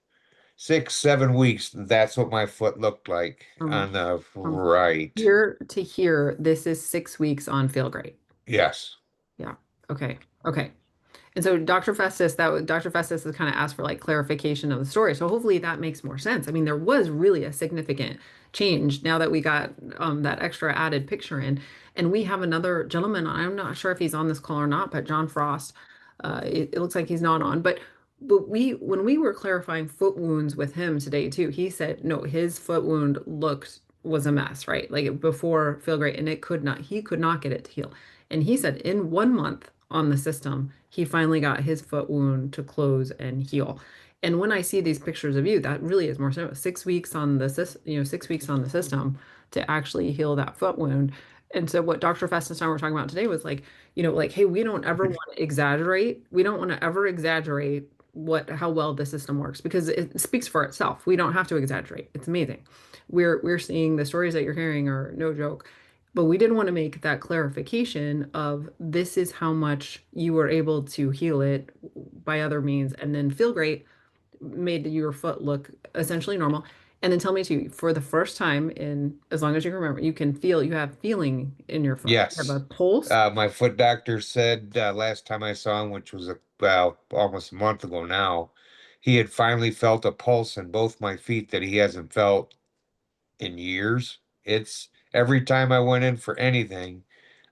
7 weeks, that's what my foot looked like Um, on the from right. here to here, this is 6 weeks on Feel Great. Yes. Yeah. Okay. Okay. And so Dr. Festus, Dr. Festus has kind of asked for like clarification of the story. So hopefully that makes more sense. I mean, there was really a significant change now that we got that extra added picture in. And we have another gentleman, I'm not sure if he's on this call or not, but John Frost, it looks like he's not on. But when we were clarifying foot wounds with him today too, he said no, his foot wound was a mess, right? Like before Feel Great, and he could not get it to heal. And he said in 1 month on the system, he finally got his foot wound to close and heal. And when I see these pictures of you, that really is more so 6 weeks on the 6 weeks on the system to actually heal that foot wound. And so what Dr. Festus and I were talking about today was like, like, hey, we don't ever want to exaggerate. We don't want to ever exaggerate how well the system works because it speaks for itself. We don't have to exaggerate. It's amazing. We're seeing the stories that you're hearing are no joke. But we did want to make that clarification of this is how much you were able to heal it by other means and then Feel Great made your foot look essentially normal. And then tell me too, for the first time in as long as you can remember, you have feeling in your foot. You have Yes. a pulse. My foot doctor said last time I saw him, which was well, almost a month ago now, he had finally felt a pulse in both my feet that he hasn't felt in years. It's every time I went in for anything,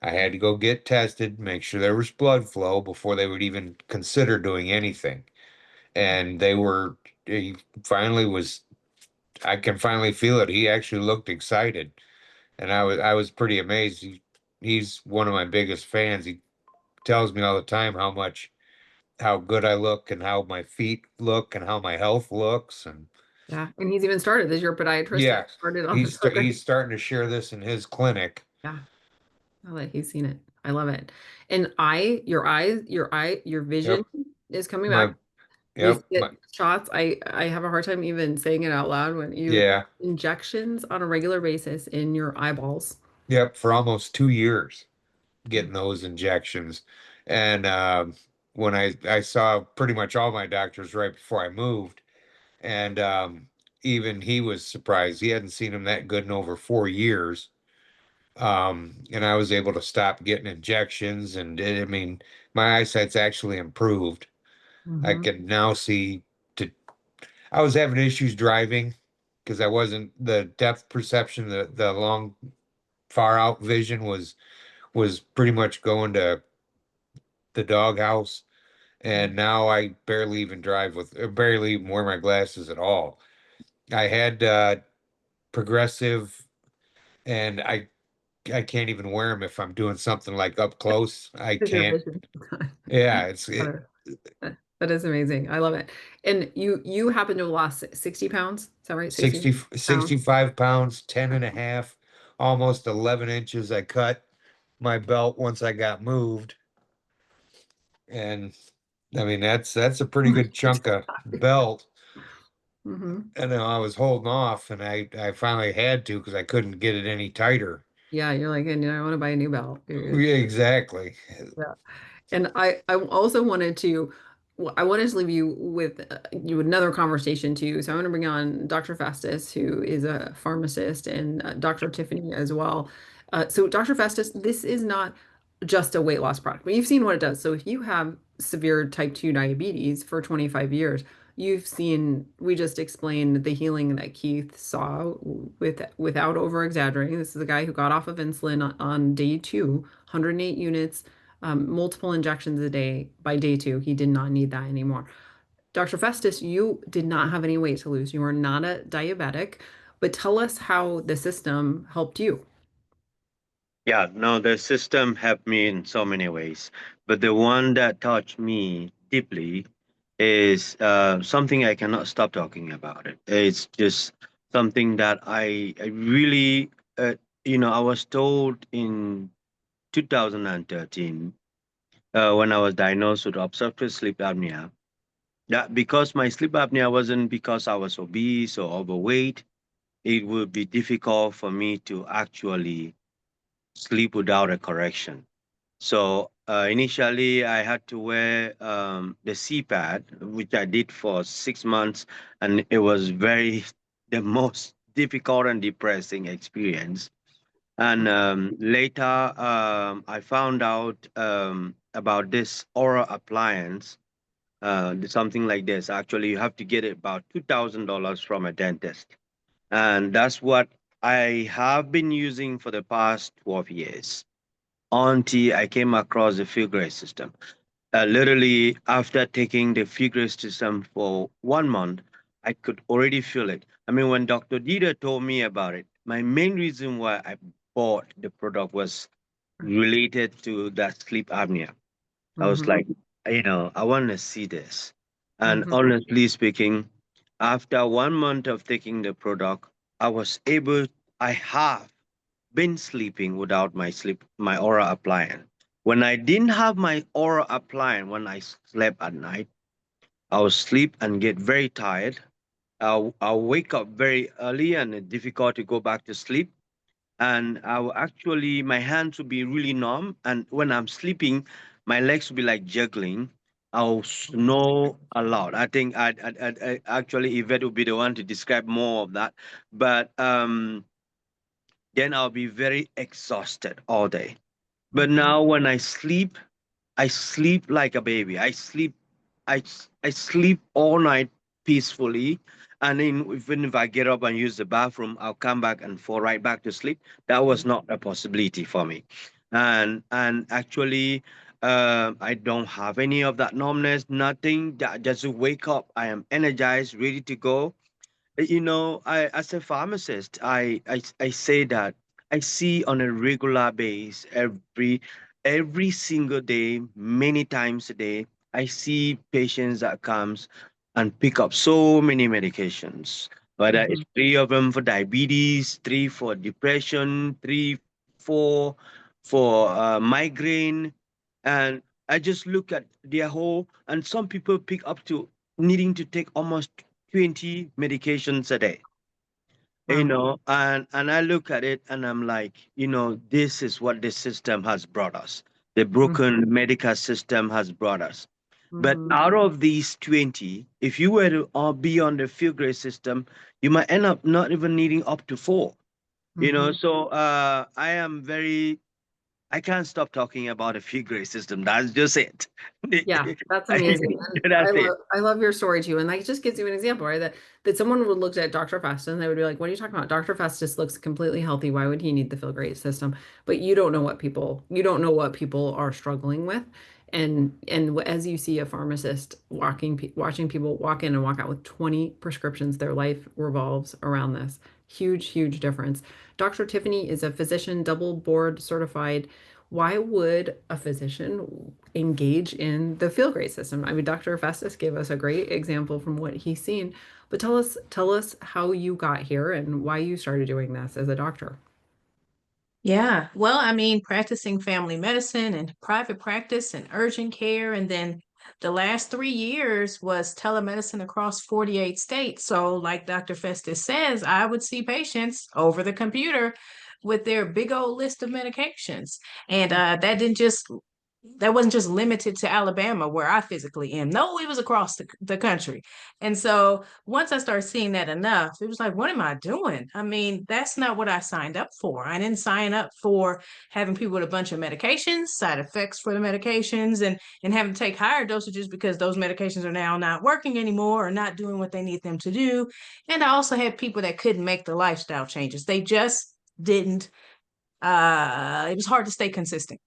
I had to go get tested, make sure there was blood flow before they would even consider doing anything. And he finally was, I can finally feel it. He actually looked excited. And I was pretty amazed. He's one of my biggest fans. He tells me all the time how good I look and how my feet look and how my health looks. And Yeah. And he's even started as your podiatrist that yeah, started on the Feel Great. he's starting to share this in his clinic. Yeah. I'll let he's seen it. I love it. And your vision Yep. is coming back. My These yep. My shots, I have a hard time even saying it out loud when you yeah. injections on a regular basis in your eyeballs. Yep. For almost 2 years Mm. getting those injections. And when I saw pretty much all my doctors right before I moved, and even he was surprised. He hadn't seen him that good in over 4 years. And I was able to stop getting injections, and I mean, my eyesight's actually improved. I Mhm. can now see to, I was having issues driving because I wasn't the depth perception, the long far out vision was pretty much going to the doghouse. And now I barely even drive barely even wear my glasses at all. I had progressive, and I can't even wear them if I'm doing something like up close. I Because your can't. vision. Yeah, That is amazing. I love it. And you happen to have lost 60 pounds? Is that right? 60, Pounds? 65 pounds, 10 and a half, almost 11 inches. I cut my belt once I got moved. And I mean, that's a pretty good chunk of belt. Hmm. And I was holding off, and I finally had to because I couldn't get it any tighter. Yeah, you're like, and I want to buy a new belt. Yeah, exactly. Yeah. And I also wanted to, I wanted to leave you with another conversation too. So I want to bring on Dr. Festus, who is a pharmacist, and Dr. Tiffany as well. So Dr. Festus, this is not just a weight loss product, but you've seen what it does. So if you have severe type 2 diabetes for 25 years, you've seen, we just explained the healing that Keith saw without over exaggerating. This is a guy who got off of insulin on day 2, 108 units, multiple injections a day. By day 2, he did not need that anymore. Dr. Festus, you did not have any weight to lose. You are not a diabetic, but tell us how the system helped you. Yeah, no, the system helped me in so many ways, but the one that touched me deeply is something I cannot stop talking about. It's just something that I really, I was told in 2013 when I was diagnosed with obstructive sleep apnea. That because my sleep apnea wasn't because I was obese or overweight, it would be difficult for me to actually sleep without a correction. So initially, I had to wear the CPAD, which I did for 6 months, and it was very the most difficult and depressing experience. And later, I found out about this oral appliance, something like this. Actually, you have to get it about $2,000 from a dentist, and that's what I have been using for the past 12 years until I came across the Figure system. Literally, after taking the Figure system for 1 month, I could already feel it. I mean, when Dr. Dieter told me about it, my main reason why I bought the product was related to that sleep apnea. I was Mhm. like, I want to see this. And Mhm. honestly speaking, after 1 month of taking the product, I was able, I have been sleeping without my Aura appliance. When I didn't have my Aura appliance when I slept at night, I would sleep and get very tired. I'll wake up very early and it's difficult to go back to sleep. And I will actually, my hands will be really numb. And when I'm sleeping, my legs will be like juggling. I'll snore a lot. I think I actually Yvette will be the one to describe more of that. But then I'll be very exhausted all day. But now when I sleep like a baby. I sleep all night peacefully. And then even if I get up and use the bathroom, I'll come back and fall right back to sleep. That was not a possibility for me. And actually, I don't have any of that numbness, nothing. Just wake up, I am energized, ready to go. I as a pharmacist, I say that I see on a regular basis every single day, many times a day, I see patients that comes and pick up so many medications. Whether it's Mhm. 3 of them for diabetes, 3 for depression, 3 for migraine, and I just look at their whole. And some people pick up to needing to take almost 20 medications a day, Wow. and I look at it and I'm like, this is what the system has brought us. The broken medical system has brought us. But Mhm. out of these 20, if you were to all be on the field grade system, you might end up not even needing up to 4. Mhm. So I am very I can't stop talking about a fee grade system. That's just it. Yeah, that's amazing. And That's it. I love your story too. And that just gives you an example, right? That someone would look at Dr. Festus and they would be like, what are you talking about? Dr. Festus looks completely healthy. Why would he need the feel great system? But you don't know what people are struggling with. And as you see a pharmacist watching people walk in and walk out with 20 prescriptions, their life revolves around this. Huge, huge difference. Dr. Tiffany is a physician, double board certified. Why would a physician engage in the feel great system? I mean, Dr. Festus gave us a great example from what he's seen, but tell us how you got here and why you started doing this as a doctor. Yeah, well, I mean, practicing family medicine and private practice and urgent care. And then the last 3 years was telemedicine across 48 states. So, like Dr. Festus says, I would see patients over the computer with their big old list of medications. And that wasn't just limited to Alabama where I physically am. No, it was across the country. And so once I started seeing that enough, it was like, what am I doing? I mean, that's not what I signed up for. I didn't sign up for having people with a bunch of medications, side effects for the medications, and having to take higher dosages because those medications are now not working anymore or not doing what they need them to do. And I also had people that couldn't make the lifestyle changes. They just didn't, it was hard to stay consistent.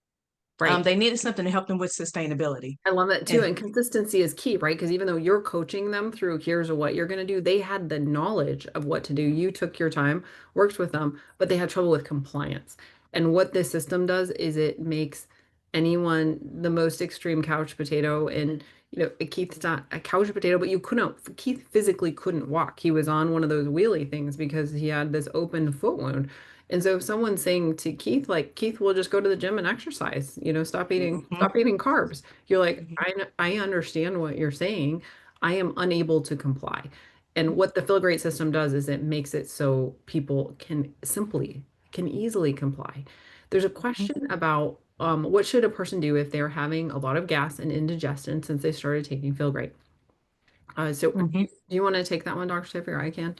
Right. They needed something to help them with sustainability. I love that too. And And consistency is key, right? Because even though you're coaching them through here's what you're going to do, they had the knowledge of what to do. You took your time, worked with them, but they had trouble with compliance. And what this system does is it makes anyone the most extreme couch potato. And, Keith's not a couch potato, but Keith physically couldn't walk. He was on one of those wheelie things because he had this open foot wound. And so if someone's saying to Keith, like, Keith will just go to the gym and exercise, stop eating carbs. You're like, I understand what you're saying. I am unable to comply. And what the Feel Great system does is it makes it so people can easily comply. There's a question about what should a person do if they're having a lot of gas and indigestion since they started taking Feel Great? Do you want to take that one, Dr. Tiffany, or I can?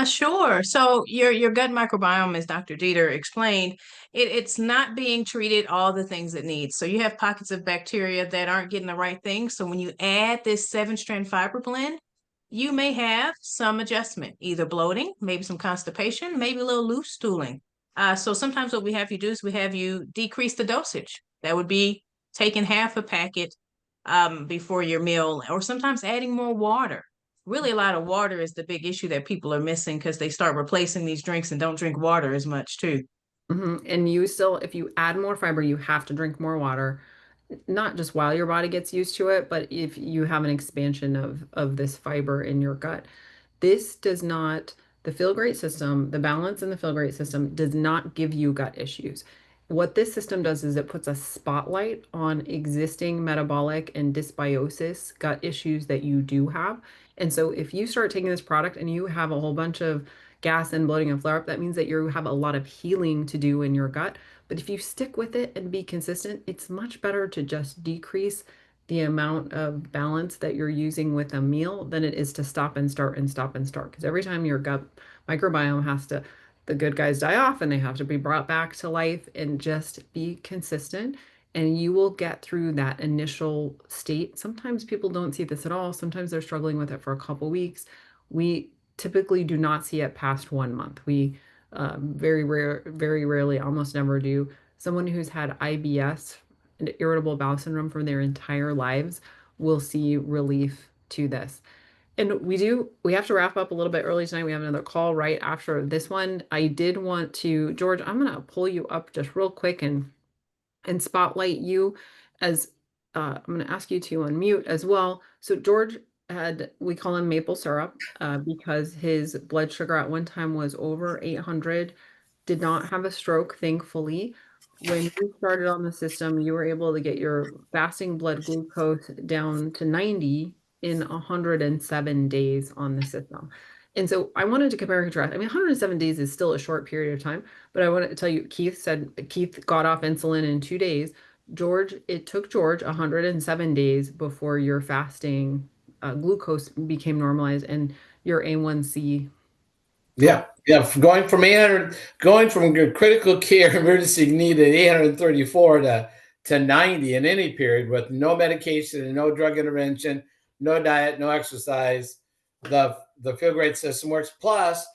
Sure. So your gut microbiome, as Dr. Dieter explained, it's not being treated all the things it needs. So you have pockets of bacteria that aren't getting the right thing. So when you add this 7-strand fiber blend, you may have some adjustment, either bloating, maybe some constipation, maybe a little loose stooling. So sometimes what we have you do is we have you decrease the dosage. That would be taking half a packet before your meal, or sometimes adding more water. Really, a lot of water is the big issue that people are missing because they start replacing these drinks and don't drink water as much too. And if you add more fiber, you have to drink more water, not just while your body gets used to it, but if you have an expansion of this fiber in your gut. This does not, the Feel Great system, the balance in the Feel Great system does not give you gut issues. What this system does is it puts a spotlight on existing metabolic and dysbiosis gut issues that you do have. And so if you start taking this product and you have a whole bunch of gas and bloating and flare up, that means that you have a lot of healing to do in your gut. But if you stick with it and be consistent, it's much better to just decrease the amount of balance that you're using with a meal than it is to stop and start and stop and start. Because every time your gut microbiome the good guys die off and they have to be brought back to life, and just be consistent and you will get through that initial state. Sometimes people don't see this at all. Sometimes they're struggling with it for a couple weeks. We typically do not see it past 1 month. We very rarely, almost never do. Someone who's had IBS, irritable bowel syndrome, for their entire lives will see relief to this. And we have to wrap up a little bit early tonight. We have another call right after this one. I did want to, George, I'm going to pull you up just real quick and spotlight you as I'm going to ask you to unmute as well. So George we call him maple syrup because his blood sugar at one time was over 800, did not have a stroke, thankfully. When you started on the system, you were able to get your fasting blood glucose down to 90 in 107 days on the system. And so I wanted to compare and contrast. I mean, 107 days is still a short period of time, but I wanted to tell you, Keith got off insulin in 2 days. It took George 107 days before your fasting glucose became normalized and your A1C Yeah, going from 800, going from critical care emergency need at 834 to 90 in any period with no medication and no drug intervention, no diet, no exercise. The Feel Great system works. Plus,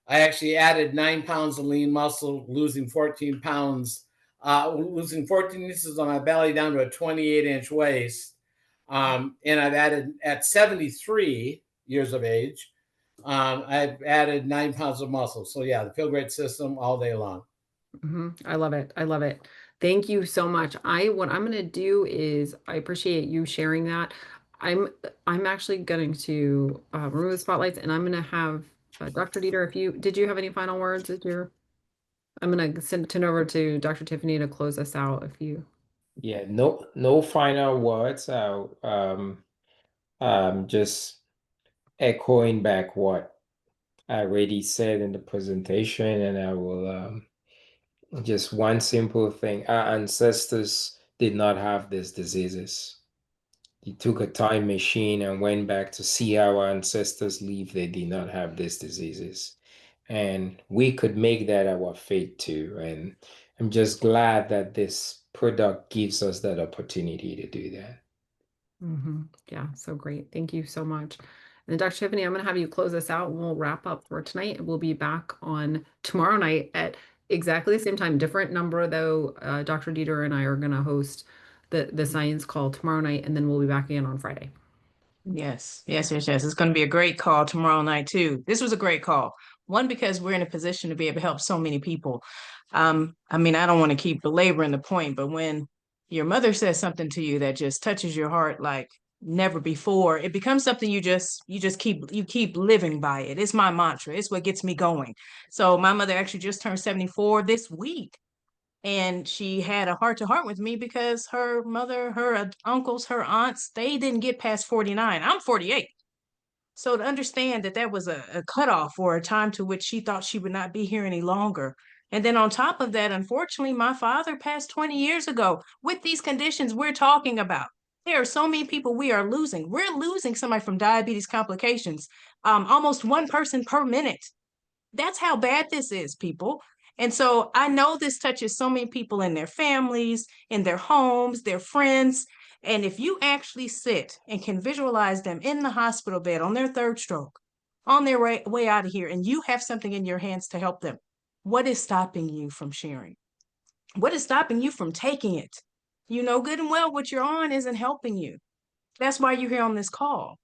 I actually added 9 pounds of lean muscle, losing 14 pounds, losing 14 inches on my belly down to a 28-inch waist. And I've added at 73 years of age. I've added 9 pounds of muscle. So yeah, the Feel Great system all day long. I love it. I love it. Thank you so much. What I'm going to do is I appreciate you sharing that. I'm actually going to remove the spotlights, and I'm going to have Dr. Dieter, did you have any final words? I'm going to send it over to Dr. Tiffany to close us out if you. Yeah, no final words. Just echoing back what I already said in the presentation, and I will just one simple thing. Our ancestors did not have these diseases. You took a time machine and went back to see how our ancestors lived. They did not have these diseases. And we could make that our fate too. And I'm just glad that this product gives us that opportunity to do that. Yeah, so great. Thank you so much. And Dr. Tiffany, I'm going to have you close us out. We'll wrap up for tonight. We'll be back on tomorrow night at exactly the same time. Different number though. Dr. Dieter and I are going to host the science call tomorrow night, and then we'll be back again on Friday. Yes. It's going to be a great call tomorrow night too. This was a great call. One, because we're in a position to be able to help so many people. I mean, I don't want to keep belaboring the point, but when your mother says something to you that just touches your heart like never before, it becomes something you keep living by it. It's my mantra. It's what gets me going. So my mother actually just turned 74 this week. And she had a heart-to-heart with me because her mother, her uncles, her aunts, they didn't get past 49. I'm 48. So to understand that that was a cutoff or a time to which she thought she would not be here any longer. And then on top of that, unfortunately, my father passed 20 years ago with these conditions we're talking about. There are so many people we are losing. We're losing somebody from diabetes complications, almost one person per minute. That's how bad this is, people. And so I know this touches so many people in their families, in their homes, their friends. And if you actually sit and can visualize them in the hospital bed on their third stroke, on their way out of here, and you have something in your hands to help them, what is stopping you from sharing? What is stopping you from taking it? You know good and well what you're on isn't helping you. That's why you're here on this call.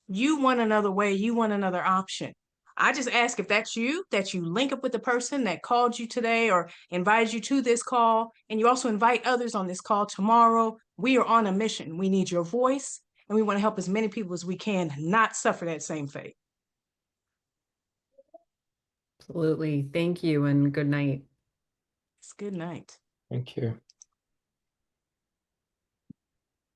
You want another way, you want another option. I just ask if that's you, that you link up with the person that called you today or invited you to this call, and you also invite others on this call tomorrow. We are on a mission. We need your voice, and we want to help as many people as we can not suffer that same fate. Absolutely. Thank you and good night. It's good night. Thank you.